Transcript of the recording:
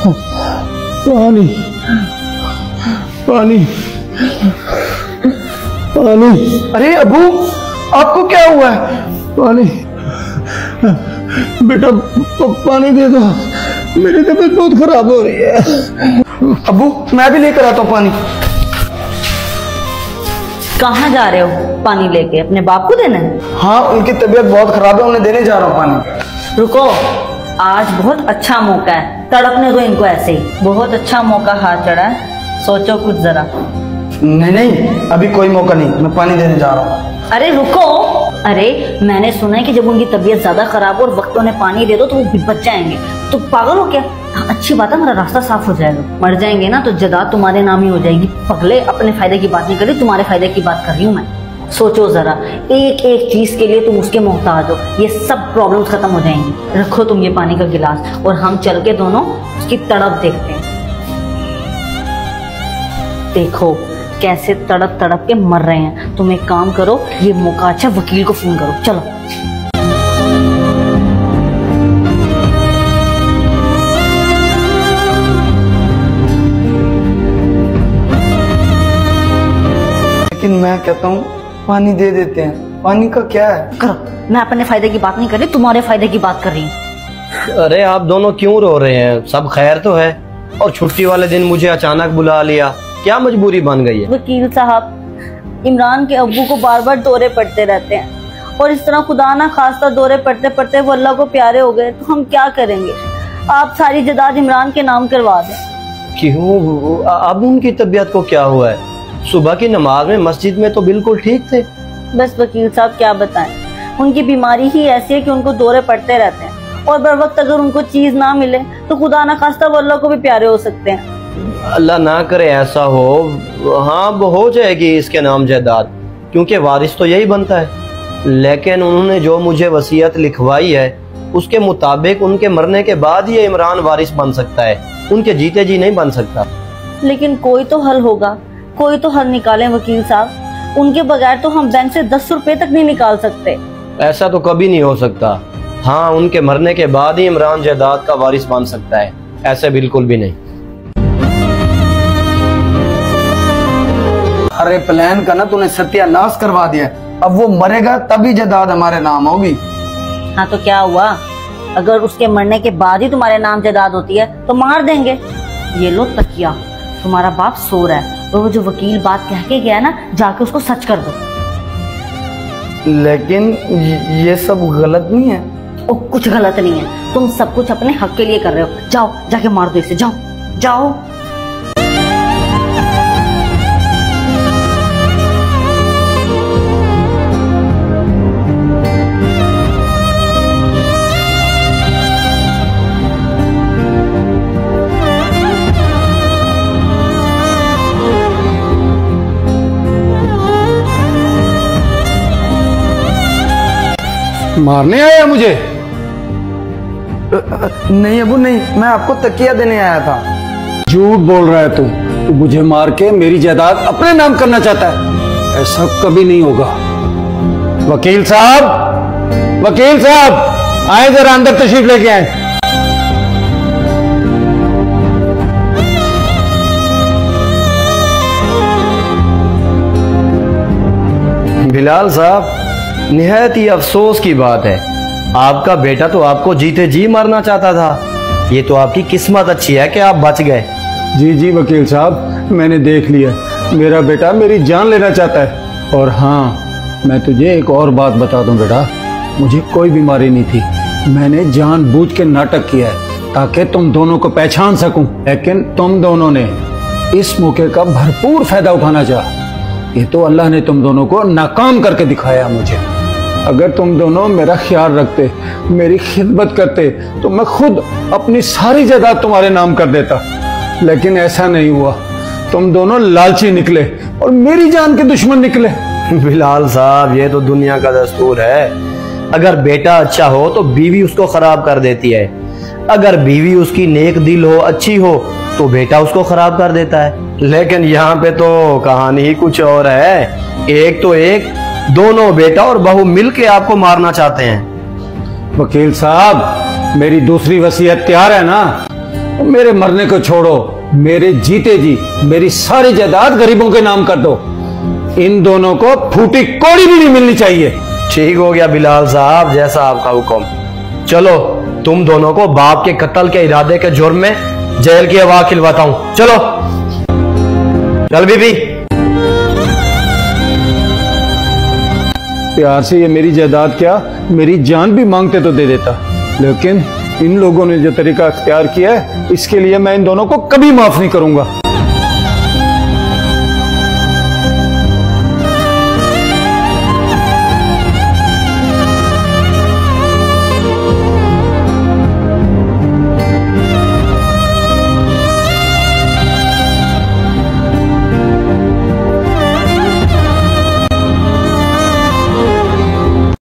पानी पानी पानी। अरे अबू, आपको क्या हुआ है? पानी बेटा, पानी दे दो, मेरी तबीयत बहुत खराब हो रही है। अबू, मैं भी लेकर आता हूँ पानी। कहाँ जा रहे हो पानी लेके? अपने बाप को देना है? हाँ, उनकी तबीयत बहुत खराब है, उन्हें देने जा रहा हूँ पानी। रुको, आज बहुत अच्छा मौका है, तड़पने दो इनको ऐसे ही। बहुत अच्छा मौका हाथ चढ़ा है, सोचो कुछ जरा। नहीं नहीं, अभी कोई मौका नहीं, मैं पानी देने जा रहा हूँ। अरे रुको, अरे मैंने सुना है कि जब उनकी तबीयत ज्यादा खराब हो और वक्त उन्हें पानी दे दो तो वो बच जाएंगे। तो पागल हो क्या? अच्छी बात है, मेरा रास्ता साफ हो जाएगा। मर जाएंगे ना तो जदाद तुम्हारे नाम ही हो जाएगी। पगले, अपने फायदे की बात नहीं कर रही, तुम्हारे फायदे की बात कर रही हूँ मैं। सोचो जरा, एक एक चीज के लिए तुम उसके मोहताज हो, ये सब प्रॉब्लम्स खत्म हो जाएंगी। रखो तुम ये पानी का गिलास और हम चल के दोनों उसकी तड़प देखते हैं। देखो कैसे तड़प तड़प के मर रहे हैं। तुम एक काम करो, ये मौका अच्छा, वकील को फोन करो, चलो। लेकिन मैं कहता हूँ पानी दे देते हैं। पानी का क्या है? करो, मैं अपने फायदे की बात नहीं कर रही, तुम्हारे फायदे की बात कर रही हूँ। अरे आप दोनों क्यों रो रहे हैं? सब खैर तो है? और छुट्टी वाले दिन मुझे अचानक बुला लिया, क्या मजबूरी बन गई है? वकील साहब, इमरान के अब्बू को बार बार दौरे पड़ते रहते हैं और इस तरह खुदा ना खास्ता दौरे पड़ते पड़ते वो अल्लाह को प्यारे हो गए, तो हम क्या करेंगे? आप सारी जायदाद इमरान के नाम करवा दें। क्यों? अब उनकी तबीयत को क्या हुआ है? सुबह की नमाज में मस्जिद में तो बिल्कुल ठीक थे। बस वकील साहब क्या बताएं, उनकी बीमारी ही ऐसी है कि उनको दौरे पड़ते रहते हैं और बर वक्त अगर उनको चीज ना मिले तो खुदा ना खास्ता वो अल्लाह को भी प्यारे हो सकते हैं। अल्लाह ना करे ऐसा हो। हाँ, वो हो जाएगी इसके नाम जायदाद, क्योंकि वारिस तो यही बनता है। लेकिन उन्होंने जो मुझे वसीयत लिखवाई है उसके मुताबिक उनके मरने के बाद ये इमरान वारिस बन सकता है, उनके जीते जी नहीं बन सकता। लेकिन कोई तो हल होगा, कोई तो हल निकालें वकील साहब। उनके बगैर तो हम बैंक से 10 रुपए तक नहीं निकाल सकते। ऐसा तो कभी नहीं हो सकता। हाँ, उनके मरने के बाद ही इमरान जायदाद का वारिस बन सकता है, ऐसे बिल्कुल भी नहीं। अरे प्लान का ना तूने सत्यानाश करवा दिया। अब वो मरेगा तभी जायदाद हमारे नाम होगी। हाँ तो क्या हुआ? अगर उसके मरने के बाद ही तुम्हारे नाम जायदाद होती है तो मार देंगे। ये लो तकिया, तुम्हारा बाप सो रहा है, वो जो वकील बात कह के गया ना, जाके उसको सच कर दो। लेकिन ये सब गलत नहीं है। ओ, कुछ गलत नहीं है, तुम सब कुछ अपने हक के लिए कर रहे हो। जाओ जाके मार दो इसे, जाओ जाओ। मारने आया मुझे? नहीं अबू नहीं, मैं आपको तकिया देने आया था। झूठ बोल रहा है तू मुझे मार के मेरी जायदाद अपने नाम करना चाहता है? ऐसा कभी नहीं होगा। वकील साहब, वकील साहब, आए जरा अंदर तशरीफ लेके आए। बिलाल साहब, निहायत ही अफसोस की बात है, आपका बेटा तो आपको जीते जी मारना चाहता था। ये तो आपकी किस्मत अच्छी है कि आप बच गए। जी जी वकील साहब, मैंने देख लिया, मेरा बेटा मेरी जान लेना चाहता है। और हाँ, मैं तुझे एक और बात बता दूं बेटा, मुझे कोई बीमारी नहीं थी। मैंने जानबूझ के नाटक किया है ताकि तुम दोनों को पहचान सकूं, लेकिन तुम दोनों ने इस मौके का भरपूर फायदा उठाना चाहा। ये तो अल्लाह ने तुम दोनों को नाकाम करके दिखाया मुझे। अगर तुम दोनों मेरा ख्याल रखते, मेरी खिदमत करते, तो मैं खुद अपनी सारी जायदाद तुम्हारे नाम कर देता। लेकिन ऐसा नहीं हुआ, तुम दोनों लालची निकले और मेरी जान के दुश्मन निकले। बिलाल साहब, ये तो दुनिया का दस्तूर है। अगर बेटा अच्छा हो तो बीवी उसको खराब कर देती है, अगर बीवी उसकी नेक दिल हो, अच्छी हो, तो बेटा उसको खराब कर देता है। लेकिन यहाँ पे तो कहानी ही कुछ और है। एक तो एक, दोनों बेटा और बहू मिलके आपको मारना चाहते हैं। वकील साहब, मेरी दूसरी वसीयत तैयार है ना? मेरे मरने को छोड़ो, मेरे जीते जी मेरी सारी जायदाद गरीबों के नाम कर दो। इन दोनों को फूटी कौड़ी भी नहीं मिलनी चाहिए। ठीक हो गया बिलाल साहब, जैसा आपका हुक्म। चलो तुम दोनों को बाप के कत्ल के इरादे के जुर्म में जेल की हवा खिलवाता हूं। चलो चल बीबी। प्यार से ये मेरी जायदाद क्या, मेरी जान भी मांगते तो दे देता, लेकिन इन लोगों ने जो तरीका अख्तियार किया है, इसके लिए मैं इन दोनों को कभी माफ नहीं करूंगा।